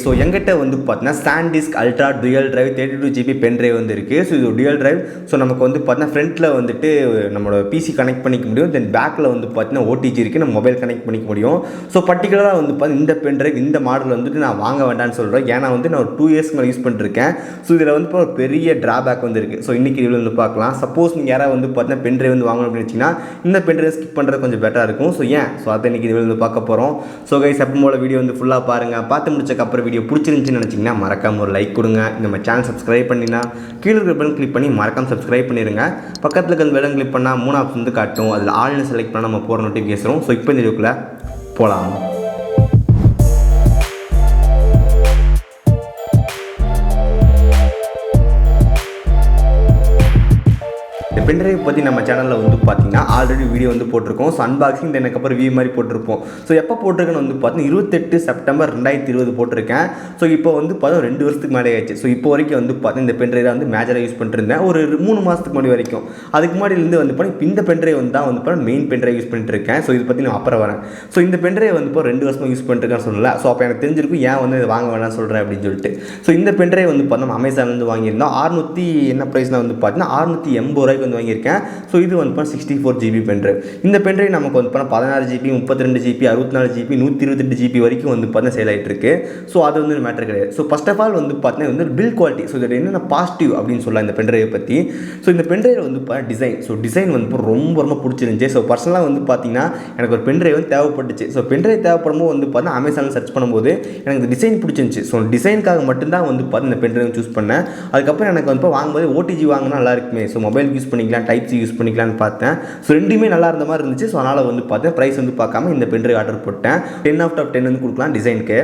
So எங்கிட்ட வந்து பார்த்தீங்கன்னா SanDisk ultra dual drive 32GB pen drive வந்து இருக்குது. ஸோ இது டுயல் டிரைவ். ஸோ நமக்கு வந்து பார்த்தீங்கன்னா ஃப்ரண்ட்டில் வந்துட்டு நம்மளோட பிசி கனெக்ட் பண்ணிக்க முடியும். தென் பேக்கில் வந்து பார்த்தீங்கன்னா ஓடிஜி இருக்குது, நம்ம மொபைல் கனெக்ட் பண்ணிக்க முடியும். ஸோ பர்டிகுலராக வந்து பார்த்தீங்கன்னா இந்த பென் டிரைவ் இந்த மாடல் வந்துட்டு நான் வாங்க வேண்டாம்னு சொல்கிறேன். ஏன்னா வந்து நான் ஒரு 2 இயர்ஸ் மேலே யூஸ் பண்ணிருக்கேன். ஸோ இதில் வந்து ஒரு பெரிய ட்ராபேக் வந்து இருக்குது. ஸோ இன்றைக்கி இதில் வந்து பார்க்கலாம். சப்போஸ் நீங்கள் யாராவது வந்து பார்த்தீங்கன்னா பென் டிரைவ் வந்து வாங்கணும் அப்படின்னு வச்சிங்கன்னா இந்த பென் டிரைவ் ஸ்கிப் பண்ணுறது கொஞ்சம் பெட்டராக இருக்கும். ஸோ அதை இன்றைக்கி இதில் வந்து பார்க்க போகிறோம். ஸோ கைஸ் எப்பவும் போல வீடியோ வந்து ஃபுல்லாக பாருங்கள். பார்த்து முடிச்சக்கப்புறம் வீடியோ பிடிச்சிருந்துச்சின்னு நினச்சிங்கன்னா மறக்காம ஒரு லைக் கொடுங்க. நம்ம சேனல் சப்ஸ்கிரைப் பண்ணினா கீழே இருக்கிற பட்டன் கிளிக் பண்ணி மறக்காம சப்ஸ்கிரைப் பண்ணிடுங்க. பக்கத்தில் இருக்கிற பெல் கிளிக் பண்ணால் 3 ஆப்ஷன் வந்து காட்டும். அதில் ஆல்னு செலக்ட் பண்ணால் நம்ம போகிற நோட்டிஃபிகேஷன் வரும். ஸோ இப்போ இந்த வீடியோக்குள்ளே போகலாம். பென் டிரைவ் பற்றி நம்ம சேனலில் வந்து பார்த்தீங்கன்னா ஆல்ரெடி வீடியோ வந்து போட்டிருக்கோம். ஸோ அன்பாக்சிங் எனக்கு வியூ மாதிரி போட்டிருப்போம். ஸோ எப்போ போட்டிருக்கேன்னு வந்து பார்த்தீங்கன்னா 28 செப்டம்பர் 2020 போட்டிருக்கேன். ஸோ இப்போ வந்து பார்த்தீங்கன்னா 2 வருஷத்துக்கு மேலே ஆயிடுச்சு. ஸோ இப்போ வரைக்கும் வந்து பார்த்தீங்கன்னா இந்த பென் டிரைவ் வந்து மேஜராக யூஸ் பண்ணிருந்தேன் ஒரு 3 மாதத்துக்கு முன்னாடி வரைக்கும். அதுக்கு முன்னாடிலேருந்து வந்து பார்த்தீங்கன்னா இந்த பென் டிரைவ் வந்து தான் வந்து பார்த்தீங்கன்னா மெயின் பென் டிரைவ் யூஸ் பண்ணிட்டு இருக்கேன். ஸோ இதை பற்றி நான் அப்புறம் வரேன். ஸோ இந்த பென் டிரைவ் வந்து இப்போ 2 வருஷமாக யூஸ் பண்ணிருக்கேன்னு சொல்லல. ஸோ அப்போ எனக்கு தெரிஞ்சிருக்கும் ஏன் வந்து இதை வாங்க வேணாம்னு சொல்கிறேன் அப்படின்னு சொல்லிட்டு. ஸோ இந்த பென் டிரைவ் வந்து பார்த்தீங்கன்னா அமேசான்லேருந்து வாங்கியிருந்தோம். 600 என்ன ப்ரைஸ்னால் வந்து பார்த்தீங்கன்னா 680 ரூபாய்க்கு வந்து வாங்கியிருக்கேன். ஸோ இது வந்து 64GB பென் டிரைவ். இந்த பென் டிரைவ் நமக்கு வந்து 16GB 32GB 64GB 128GB வரைக்கும் வந்து பார்த்தீங்கன்னா சேல் ஆகிட்டு இருக்கு. ஸோ அது வந்து மேட்டர் கிடையாது. ஸோ ஃபர்ஸ்ட் ஆஃப் ஆல் வந்து பார்த்தீங்கன்னா வந்து பில்ட் குவாலிட்டி. ஸோ இது என்னென்ன பாசிட்டிவ் அப்படின்னு சொல்லலாம் இந்த பென் டிரைவை பற்றி. ஸோ இந்த பென் டிரைவ் வந்து டிசைன். ஸோ டிசைன் வந்து ரொம்ப பிடிச்சிருந்துச்சு. ஸோ பர்சனலாக வந்து பார்த்தீங்கன்னா எனக்கு ஒரு பென் டிரைவ் வந்து தேவைப்பட்டுச்சு. ஸோ பென் டிரைவ் தேவைப்படும் போது வந்து பார்த்தீங்கன்னா அமேசானில் சர்ச் பண்ணும்போது எனக்கு இந்த டிசைன் பிடிச்சிருந்துச்சு. ஸோ டிசைனுக்காக மட்டும்தான் வந்து பார்த்தீங்கன்னா இந்த பென் டிரைவ் சூஸ் பண்ணேன். அதுக்கப்புறம் எனக்கு வந்து வாங்கும்போது ஓடிஜி வாங்கினா நல்லா இருக்குமே. ஸோ மொபைல் யூஸ் பண்ணிக்கலாம், டைப் சி யூஸ் பண்ணிக்கலான்னு பார்த்தேன். ஸோ ரெண்டுமே நல்லா இருந்த மாதிரி இருந்துச்சு. ஸோ அதனால் வந்து பார்த்தேன் ப்ரைஸ் வந்து பார்க்காம இந்த பென் டிரைவ் ஆர்டர் போட்டேன். 10 out of 10 வந்து கொடுக்கலாம் டிசைனுக்கு.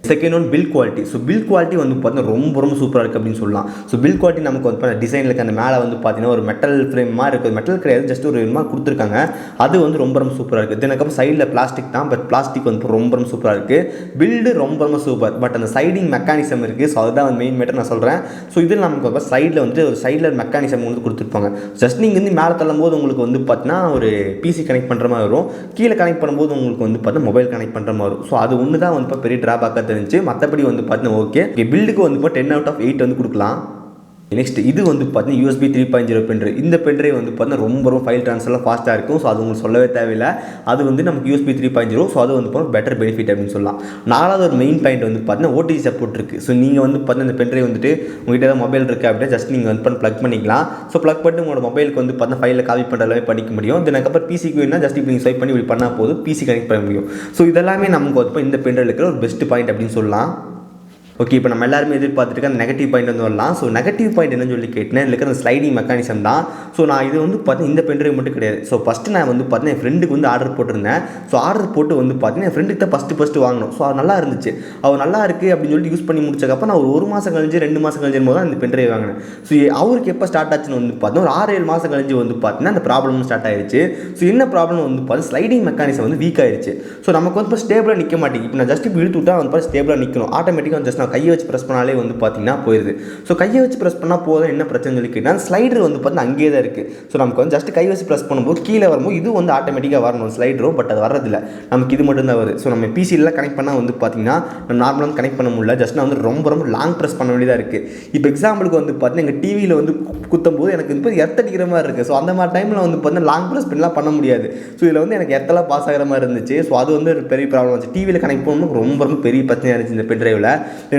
Second one build quality. So build quality வந்து பார்த்தீங்கன்னா ரொம்ப சூப்பராக இருக்குது அப்படின்னு சொல்லலாம். ஸோ பில்ட் குவாலிட்டி நமக்கு வந்து டிசைனில் இருக்க அந்த மேலே வந்து பார்த்தீங்கன்னா ஒரு மெட்டல் ஃப்ரேம் மாதிரி இருக்குது. மெட்டல் கிடையாது, ஜஸ்ட் ஒரு மாதிரி கொடுத்துருக்காங்க. அது வந்து ரொம்ப சூப்பராக இருக்குது. இதுக்கப்புறம் சைடில் பிளாஸ்டிக் தான், பட் பிளாஸ்டிக் வந்து ரொம்ப சூப்பராக இருக்குது. பில்டு ரொம்ப சூப்பர். பட் அந்த சைடிங் மெக்கானிசம் இருக்குது. ஸோ அதுதான் வந்து மெயின் மேட்டர் நான் சொல்கிறேன். ஸோ இதில் நமக்கு சைடில் வந்து ஒரு சைடில் மெக்கானிசம் வந்து கொடுத்துருப்பாங்க. ஜஸ்ட் நீங்கள் வந்து மேலே தள்ளும் போது உங்களுக்கு வந்து பார்த்தீங்கன்னா ஒரு பிசி கனெக்ட் பண்ணுற மாதிரி வரும். கீழே கனெக்ட் பண்ணும்போது உங்களுக்கு வந்து பார்த்தீங்கன்னா மொபைல் கனெக்ட் பண்ணுற மாதிரி வரும். ஸோ அது ஒன்று தான் வந்து பெரிய ட்ராபேக்காக தெரிஞ்சு. மற்றபடி வந்து பார்த்தீங்கன்னா ஓகே. பில்டுக்கு வந்து 10 out of 8 வந்து கொடுக்கலாம். நெக்ஸ்ட் இது வந்து பார்த்தீங்கன்னா USB 3.0 பென் டிரைவ். இந்த பென் டிரைவ் வந்து பார்த்தீங்கன்னா ரொம்ப ஃபைல் ட்ரான்ஸ்ஃபர்லாம் ஃபாஸ்ட்டாக இருக்கும். ஸோ அது உங்களுக்கு சொல்லவே தேவையில்லை. அது வந்து நமக்கு USB 3.0. ஸோ அது வந்து பெட்டர் பெனிஃபிட் அப்படின்னு சொல்லலாம். 4வது ஒரு மெயின் பாயிண்ட் வந்து பார்த்தீங்கன்னா ஓடிஜி சப்போர்ட் இருக்குது. ஸோ நீங்கள் வந்து பார்த்தீங்கன்னா இந்த பென் டிரைவ் வந்துட்டு உங்கள்கிட்ட ஏதாவது மொபைல் இருக்குது அப்படின்னா ஜஸ்ட் நீங்கள் வந்து ப்ளக் பண்ணிக்கலாம். ஸோ ப்ளக் பண்ணிட்டு உங்களோட மொபைலுக்கு வந்து பார்த்தீங்கன்னா ஃபைலில் காப்பி பண்ணுறதுலாமே படிக்க முடியும். இதுக்கப்புறம் பிசிக்கு வேணால் ஜஸ்ட் இப்படி ஸ்வைப் பண்ணி இப்படி பண்ணால் போதும், பிசி கனெக்ட் பண்ண முடியும். ஸோ இதெல்லாமே நமக்கு வந்து இந்த பென் டிரைவ் இருக்கிற ஒரு பெஸ்ட் பாயிண்ட் அப்படின்னு சொல்லலாம். ஓகே, இப்போ நம்ம எல்லாருமே எதிர்பார்த்துட்டு அந்த நெகட்டிவ் பாயிண்ட் வந்து வரலாம். ஸோ நெகட்டிவ் பாயிண்ட் என்னன்னு சொல்லி கேட்டேன். இதில் இருக்கிற அந்த ஸ்லைடிங் மெக்கானிசம் தான். ஸோ நான் இது வந்து பார்த்தீங்கன்னா இந்த பென் டிரைவ் மட்டும் கிடையாது. ஸோ ஃபஸ்ட்டு நான் வந்து பார்த்தீங்கன்னா என் ஃப்ரெண்டுக்கு வந்து ஆர்டர் போட்டிருந்தேன். ஸோ ஆர்டர் போட்டு வந்து பார்த்தீங்கன்னா என் ஃப்ரெண்டுக்கு தான் ஃபஸ்ட்டு வாங்கணும். ஸோ அது நல்லா இருந்துச்சு. அவர் நல்லா இருக்குது அப்படின்னு சொல்லிட்டு யூஸ் பண்ணி முடிச்சக்கப்போ நான் ஒரு மாதம் கழிஞ்சு 2 மாதம் கழிஞ்சு போது தான் இந்த பென் டிரைவ் வாங்கினேன். ஸோ அவருக்கு எப்போ ஸ்டார்ட் ஆச்சுன்னு வந்து பார்த்தீங்கன்னா ஒரு 6-7 மாதம் கழிஞ்சு வந்து பார்த்தீங்கன்னா அந்த ப்ராப்ளம் ஸ்டார்ட் ஆயிடுச்சு. ஸோ என்ன ப்ராப்ளம் வந்து பார்த்தீங்கன்னா ஸ்லைடிங் மெக்கானிசம் வந்து வீக் ஆயிடுச்சு. ஸோ நமக்கு வந்து இப்போ ஸ்டேபிளாக நிற்க மாட்டேங்குது. இப்போ நான் ஜஸ்ட் இப்போ இழுத்து விட்டா வந்து ஸ்டேபிளாக நிற்கணும். ஆட்டோமேட்டிக்காக ஜஸ்ட் நான் கையை வச்சு ப்ரெஸ் பண்ணாலே வந்து பார்த்தீங்கன்னா போயிடுது. ஸோ கையை வச்சு ப்ரெஸ் பண்ணால் போதும், என்ன பிரச்சனை சொல்லி கேட்டால் ஸ்லைடர் வந்து பார்த்தீங்கன்னா அங்கேயே தான் இருக்குது. ஸோ நமக்கு வந்து ஜஸ்ட் கை வச்சு ப்ரெஸ் பண்ணும்போது கீழே வரும்போது இது வந்து ஆட்டோமேட்டிக்காக வரணும் ஸ்லைடரும். பட் அது வரதில்லை, நமக்கு இது மட்டும் தான் வருது. ஸோ நம்ம பிசியில் கனெக்ட் பண்ணால் வந்து பார்த்தீங்கன்னா நம்ம நார்மலாக கனெக்ட் பண்ண முடியல. ஜஸ்ட் நான் வந்து ரொம்ப லாங் ப்ரெஸ் பண்ண வேண்டியதாக இருக்குது. இப்போ எக்ஸாம்பிளுக்கு வந்து பார்த்தீங்கன்னா எங்கள் டிவியில் வந்து குத்தும் போது எனக்கு இப்போ எர்த்தடிக்கிற மாதிரி இருக்குது. ஸோ அந்த மாதிரி டைமில் வந்து பார்த்தீங்கன்னா லாங் ப்ரெஸ் பண்ணலாம் பண்ண முடியாது. ஸோ இதில் வந்து எனக்கு எர்த்தெல்லாம் பாஸ் ஆகிற மாதிரி இருந்துச்சு. ஸோ அது வந்து ஒரு பெரிய ப்ராப்ளம் வந்துச்சு. டிவியில் கனெக்ட் பண்ணணும் ரொம்ப பெரிய பிரச்சனையாக இருந்துச்சு இந்த பென் டிரைவில்.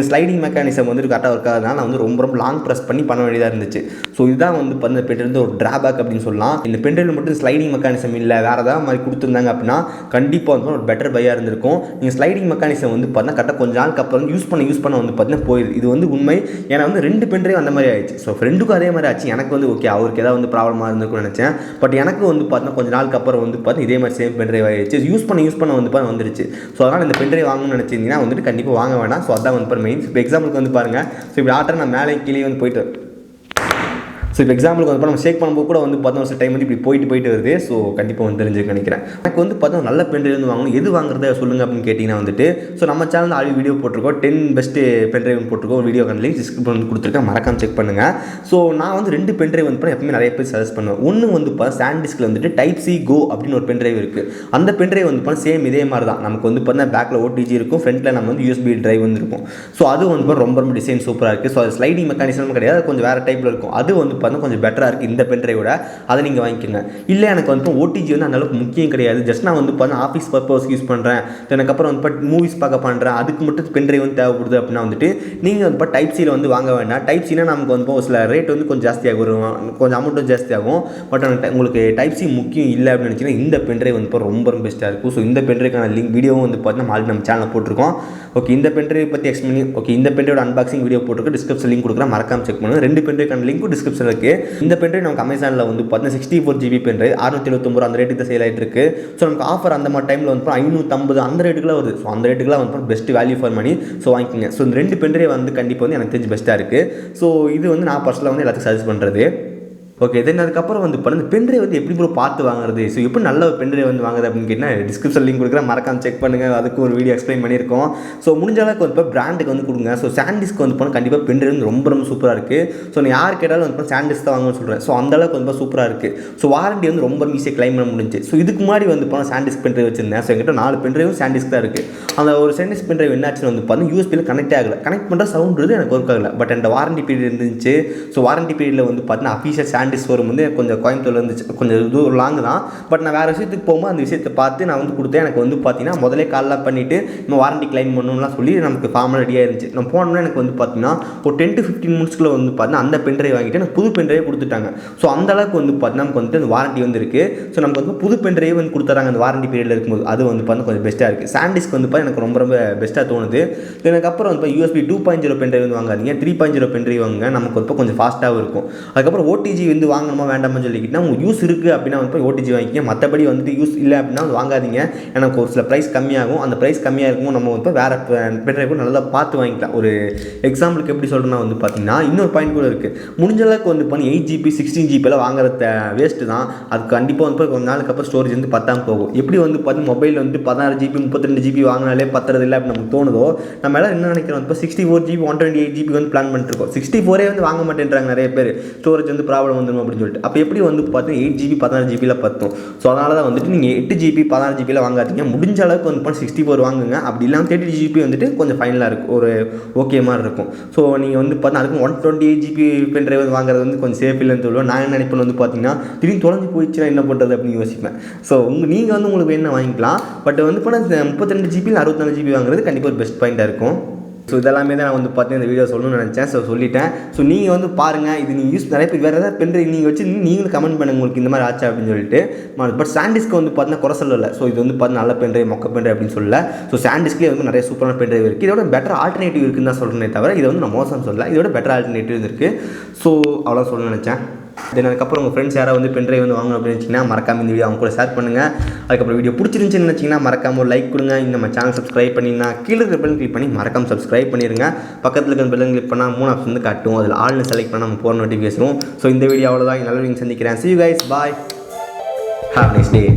ஸ்லைடிங் மெக்கானிசம் வந்து கரெக்டாக இருக்காது. நான் வந்து ரொம்ப லாங் ப்ரெஸ் பண்ணி பண்ண வேண்டியதாக இருந்துச்சு. ஸோ இதுதான் வந்து பண்ண பென் டிரைவ் ஒரு ட்ராபேக் அப்படின்னு சொல்லலாம். இந்த பென் டிரைவ் மட்டும் ஸ்லைடிங் மெக்கானிசம் இல்லை, வேறு ஏதாவது மாதிரி கொடுத்துருந்தாங்க அப்படின்னா கண்டிப்பாக வந்து ஒரு பெட்டர் பையாக இருந்திருக்கும். நீங்கள் ஸ்லைடிங் மெக்கானிசம் வந்து பார்த்தீங்கன்னா கரெக்டாக கொஞ்சம் நாளுக்கு அப்புறம் யூஸ் பண்ண வந்து பார்த்தீங்கன்னா போயிடுது. இது வந்து உண்மை. ஏன்னா வந்து 2 பென் டிரைவ் அந்த மாதிரி ஆயிடுச்சு. ஸோ ஃப்ரெண்டுக்கும் அதே மாதிரி ஆச்சு. எனக்கு வந்து ஓகே அவருக்கு ஏதாவது வந்து ப்ராப்ளமாக இருந்திருக்கும்னு நினச்சேன். பட் எனக்கு வந்து பார்த்தீங்கன்னா கொஞ்சம் நாளுக்கு அப்புறம் வந்து பார்த்தீங்கன்னா இதே மாதிரி சேம் பென் டிரைவ் ஆயிடுச்சு. யூஸ் பண்ண வந்து பார்த்தா வந்துருச்சு. ஸோ அதனால் இந்த பென் டிரைவ் வாங்கணும்னு நினச்சிங்கன்னா வந்துட்டு கண்டிப்பாக வாங்க வேணாம். ஸோ அதான் வந்து மெயின். இப்போ எக்ஸாம்பிளுக்கு வந்து பாருங்கள். ஸோ இப்படி ஆர்டர் நான் மேலே கீழே வந்து போயிட்டு ஸோ இப்போ எக்ஸாம்பிளுக்கு வந்து நம்ம ஷேக் பண்ணும்போது கூட வந்து பார்த்தா ஒரு டைம் வந்து இப்படி போயிட்டு வருது. ஸோ கண்டிப்பாக வந்து தெரிஞ்சுக்க நினைக்கிறேன். எனக்கு வந்து பார்த்தா நல்ல பென்ட்ரைவ் வந்து வாங்கணும், எது வாங்குறத சொல்லுங்கள் அப்படின்னு கேட்டிங்கன்னா வந்துட்டு ஸோ நம்ம சேனல் ஆல்ரெடி வீடியோ போட்டிருக்கோம், 10 பெஸ்ட்டு பென்ட்ரைவ் போட்டிருக்கோம். வீடியோ லிங்க் டிஸ்கிரிப்ஷன் வந்து கொடுத்துருக்கேன், மறக்காம செக் பண்ணுங்கள். ஸோ நான் வந்து 2 பென்ட்ரைவ் வந்து எப்பவுமே நிறைய பேர் சஜஸ்ட் பண்ணுவேன். ஒன்று வந்து SanDiskல வந்துட்டு டைப் சி கோ அப்படின்னு ஒரு பென்ட்ரைவ் இருக்குது. அந்த பென்ட்ரைவ் வந்து சேம் இதே மாதிரி தான், நமக்கு வந்து பார்த்தீங்கன்னா பேக்கில் ஓடிஜி இருக்கும், ஃப்ரண்ட்டில் நம்ம வந்து யூஎஸ்பி டிரைவ் வந்து இருக்கும். ஸோ அது வந்து ரொம்ப டிசைன் சூப்பராக இருக்குது. ஸோ அது ஸ்லைடிங் மெக்கானிசம் கிடையாது, கொஞ்சம் வேறு டைப்பில் இருக்கும். அது வந்து பார்த்தீங்கன்னா கொஞ்சம் பெட்டராக இருக்குது இந்த பென்ட்ரைவோட. அதை நீங்கள் வாங்கிக்கோங்க. இல்லை எனக்கு வந்து ஓடிஜி வந்து அந்தளவுக்கு முக்கியம் கிடையாது, ஜஸ்ட் நான் வந்து பார்த்தீங்கன்னா ஆஃபீஸ் பர்பஸ் யூஸ் பண்ணுறேன், அதுக்கப்புறம் வந்து மூவிஸ் பார்க்க பண்ணுறேன், அதுக்கு மட்டும் பென்ட்ரைவ் வந்து தேவைப்படுது அப்படின்னா வந்துட்டு நீங்கள் வந்து டைப் சியில் வந்து வாங்க வேண்டாம். டைப் சினா நமக்கு வந்து ஒரு சில ரேட் வந்து கொஞ்சம் ஜாஸ்தியாக வரும், கொஞ்சம் அமௌண்ட்டும் ஜாஸ்தியாகும். பட் உங்களுக்கு டைப் சி முக்கியம் இல்லை அப்படின்னு நினச்சிங்கன்னா இந்த பென்ட்ரைவ் வந்து ரொம்ப பெஸ்ட்டாக இருக்கும். ஸோ இந்த பென்ட்ரைவ்க்கான லிங்க் வீடியோவும் வந்து பார்த்தீங்கன்னா ஆல்ரெடி நம்ம சேனலில் போட்டிருக்கோம். ஓகே, இந்த பென்ட்ரைவ் பற்றி எக்ஸ்பிளைன் ஓகே இந்த பென்ட்ரைவோட அன்பாக்சிங் வீடியோ போட்டிருக்கு, டிஸ்கிரிப்ஷன் லிங்க் கொடுக்குறேன், மறக்காம செக் பண்ணுங்கள். 2 பென்ட்ரைவ்க்கான லிங்க்கும் டிஸ்கிரிப்ஷனில் இருக்குது. இந்த பென்ட்ரைவ் நமக்கு அமேசானில் வந்து பார்த்தீங்கன்னா 64 GB பென்ட்ரைவ் 679 அந்த ரேட்டுக்கு தான் சேல் ஆகிட்டு இருக்கு. ஸோ நமக்கு ஆஃபர் அந்த மாதிரி டைமில் வந்து 550 அந்த ரேட்டுக்குலாம் வருது. ஸோ அந்த ரேட்டுக்குலாம் வந்து best value for money. So வாங்கிக்கோங்க. ஸோ இந்த 2 பென்ட்ரைவ் வந்து கண்டிப்பாக வந்து எனக்கு தெரிஞ்சு பெஸ்ட்டாக இருக்குது. ஸோ இது வந்து நான் பர்சனலாக வந்து எல்லாத்துக்கும் சஜஸ்ட் பண்ணுறது. ஓகே, தென் அதுக்கப்புறம் வந்து இப்போ பென்ட்ரைவ் வந்து எப்படி ப்ரோ பார்த்து வாங்குறது, ஸோ எப்படி நல்ல ஒரு பென்ட்ரைவ் வந்து வாங்குறது அப்படின்னு கேட்டால் டிஸ்கிரிப்ஷன் லிங்க் கொடுக்குறேன், மறக்காம செக் பண்ணுங்கள். அதுக்கு ஒரு வீடியோ எக்ஸ்பிளைன் பண்ணியிருக்கோம். ஸோ முடிஞ்ச அளவுக்கு வந்து இப்போ பிராண்டுக்கு வந்து கொடுங்க. ஸோ SanDisk வந்து போனால் கண்டிப்பாக பென்ட்ரைவ் வந்து ரொம்ப சூப்பராக இருக்குது. ஸோ நான் யார் கேட்டாலும் வந்து SanDisk தான் வாங்கணும்னு சொல்கிறேன். ஸோ அந்தளவுக்கு வந்து சூப்பராக இருக்குது. ஸோ வாரண்டி வந்து ரொம்ப ஈஸியாக கிளைம் பண்ண முடிஞ்சு. ஸோ இதுக்கு முன்னாடி வந்து போனால் SanDisk பென்ட்ரைவ் வச்சிருந்தேன். ஸோ என்கிட்ட 4 பென்ட்ரைவும் SanDisk தான் இருக்குது. அந்த ஒரு SanDisk பென்ட்ரைவ் என்னாச்சுன்னு வந்து பார்த்தீங்கன்னா யூஎஸ்பியில் கனெக்ட் ஆகலை, கனெக்ட் பண்ணுற சவுண்ட் எனக்கு ஒர்க் ஆகலை. பட் அந்த வாரண்டி பீரியட் இருந்துச்சு. ஸோ வாரண்டி பீரியடில் வந்து பார்த்தீங்கன்னா அஃபீஷியல் SanDisk ஷோரூம் வந்து கொஞ்சம் கோயம்புத்தூர்ல இருந்துச்சு, கொஞ்சம் தூரம் லாங் தான். பட் நான் வேறு விஷயத்துக்கு போகும்போது அந்த விஷயத்தை பார்த்து நான் வந்து கொடுத்தேன். எனக்கு வந்து பார்த்தீங்கன்னா முதலே கால்லாம் பண்ணிவிட்டு நம்ம வாரண்டி கிளைம் பண்ணணும்லாம் சொல்லி நமக்கு ஃபார்மாக ரெடியாக இருந்துச்சு. நான் போனோம்னா எனக்கு வந்து பார்த்தீங்கன்னா ஒரு 10 to 15 மினிட்ஸ்க்குள்ள வந்து பார்த்தீங்கன்னா அந்த பென்ட்ரைவ் வாங்கிட்டு எனக்கு புது பென்ட்ரைவ் கொடுத்துட்டாங்க. ஸோ அந்த அளவுக்கு வந்து பார்த்தீங்கன்னா நமக்கு வந்துட்டு அந்த வாரண்டி வந்து இருக்குது. ஸோ நமக்கு வந்து புது பென்ட்ரைவ் வந்து கொடுத்துறாங்க அந்த வாரண்டி பீரியடில் இருக்கும்போது. அது வந்து பார்த்தீங்கன்னா கொஞ்சம் பெஸ்ட்டாக இருக்குது. SanDisk வந்து பார்த்தா எனக்கு ரொம்ப பெஸ்ட்டாக தோணுது. எனக்கப்புறம் வந்து USB 2.0 பென்ட்ரைவ் வந்து வாங்காதீங்க, 3.0 பென்ட்ரைவ் வாங்க, நமக்கு வந்து கொஞ்சம் ஃபாஸ்ட்டாகவும் இருக்கும். அதுக்கப்புறம் ஓடிஜி வந்து வாங்கணுமா வேண்டாம்னு சொல்லிக்கிட்டா உங்களுக்கு யூஸ் இருக்குது அப்படின்னா வந்து ஓடிஜி வாங்கிக்க, மற்றபடி வந்துட்டு யூஸ் இல்லை அப்படின்னா வாங்காதீங்க. எனக்கு ஒரு சில ப்ரைஸ் கம்மியாகும். அந்த ப்ரைஸ் கம்மியாக இருக்கும், நம்ம வந்து வேறு பென்ட்ரைவ் நல்லா பார்த்து வாங்கிக்கலாம். ஒரு எக்ஸாம்பிளுக்கு எப்படி சொல்கிறேன்னா வந்து பார்த்தீங்கன்னா இன்னொரு பாயிண்ட் கூட இருக்குது. முடிஞ்ச அளவுக்கு வந்து பண்ணி 8 GB 16 GB வாங்குறது வேஸ்ட்டு தான். அது கண்டிப்பாக வந்து கொஞ்ச நாளுக்கு அப்புறம் ஸ்டோரேஜ் வந்து பத்தாமல் போகும். எப்படி வந்து பார்த்தீங்கன்னா மொபைல் வந்து 16 GB 32 GB வாங்கினாலே பத்துறது இல்லை அப்படின்னு நமக்கு தோணுதோ, நம்ம எல்லாம் என்ன நினைக்கிறோம், இப்போ 64 GB 128 GB வந்து பிளான் பண்ணிட்டுருக்கோம். 64 வந்து வாங்க மாட்டேன்றாங்க நிறைய பேர், ஸ்டோரேஜ் வந்து ப்ராப்ளம் வந்துடும் அப்படின்னு சொல்லிட்டு. அப்போ எப்படி வந்து பார்த்தீங்கன்னா 8 GB 16 GB பத்தும். ஸோ அதனால தான் வந்துட்டு நீங்கள் 8 GB 16 GB வாங்காதீங்க. முடிஞ்ச அளவுக்கு வந்து 64 வாங்குங்க. அப்படி இல்லாமல் 30 GB வந்துட்டு கொஞ்சம் ஃபைனலாக இருக்கும், ஒரு ஓகே மாதிரி இருக்கும். ஸோ நீங்கள் வந்து பார்த்தீங்கன்னா அதுக்கு 128 GB பென்ட்ரைவ் வாங்குறது வந்து கொஞ்சம் சேஃப் இல்லைன்னு சொல்லுவேன். நான் என்ன நினைப்பேன் வந்து பார்த்தீங்கன்னா திடீர்னு தொலைஞ்சு போயிடுச்சுன்னா என்ன பண்ணுறது அப்படின்னு யோசிப்பேன். ஸோ நீங்கள் வந்து உங்களுக்கு வேணும் வாங்கிக்கலாம். பட் வந்து இப்போ 32 GB 64 GB வாங்குறது கண்டிப்பாக ஒரு பெஸ்ட் பாயிண்ட்டாக இருக்கும். ஸோ இதெல்லாமே தான் நான் வந்து பார்த்தீங்கன்னா இந்த வீடியோ சொல்லணும்னு நினச்சேன். ஸோ சொல்லிட்டேன். ஸோ நீங்கள் வந்து பாருங்கள், இது நீங்கள் யூஸ் நிறைய பேர் வேறு ஏதாவது பென்ட்ரைவ் நீங்கள் வச்சு நீங்களும் கமெண்ட் பண்ணுங்கள் உங்களுக்கு இந்த மாதிரி ஆச்சா அப்படின்னு சொல்லிட்டு. பட் SanDisk வந்து பார்த்தீங்கன்னா குறை சொல்லலை. ஸோ இது வந்து பார்த்தீங்கன்னா நல்ல பென்ட்ரைவ் மொக்க பென்ட்ரைவ் அப்படின்னு சொல்லலை. ஸோ SanDiskலேயே வந்து நிறைய சூப்பரான பென்ட்ரைவ் இருக்குது. இதோட பெட்டர் ஆல்டர்னேட்டிவ் இருக்குன்னு தான் சொல்கிறேனே தவிர இதை வந்து நான் மோசம் சொல்லலை. இதோட பெட்டர் ஆல்டர்னேட்டிவ் இருக்குது. ஸோ அவ்வளோ சொல்லணும்னு நினச்சேன். தென் அதுக்கப்புறம் உங்கள் ஃப்ரெண்ட்ஸ் யாராவது வந்து பென்ட்ரைவ் வந்து வாங்கணும் அப்படின்னு வச்சிங்கன்னா மறக்காம இந்த வீடியோ அவங்க கூட ஷேர் பண்ணுங்கள். அதுக்கப்புறம் வீடியோ பிடிச்சிருந்துச்சுன்னு நினச்சிங்கன்னா மறக்காம ஒரு லைக் கொடுங்க. நம்ம சேனல் சப்ஸ்கிரைப் பண்ணிங்கன்னா கீழே இருக்கிற பெல் கிளிக் பண்ணி மறக்காம சப்ஸ்கிரைப் பண்ணிடுங்க. பக்கத்தில் இருக்கிற பெல் கிளிக் பண்ணால் 3 ஆப்ஷன் வந்து காட்டும், அதில் ஆல்னு செலக்ட் பண்ணால் நம்ம போகிற நோட்டிஃபிகேஷன். ஸோ இந்த வீடியோ அவ்வளோதான். நல்ல வீடியோ சந்திக்கிறேன். See you guys, bye, have a nice day.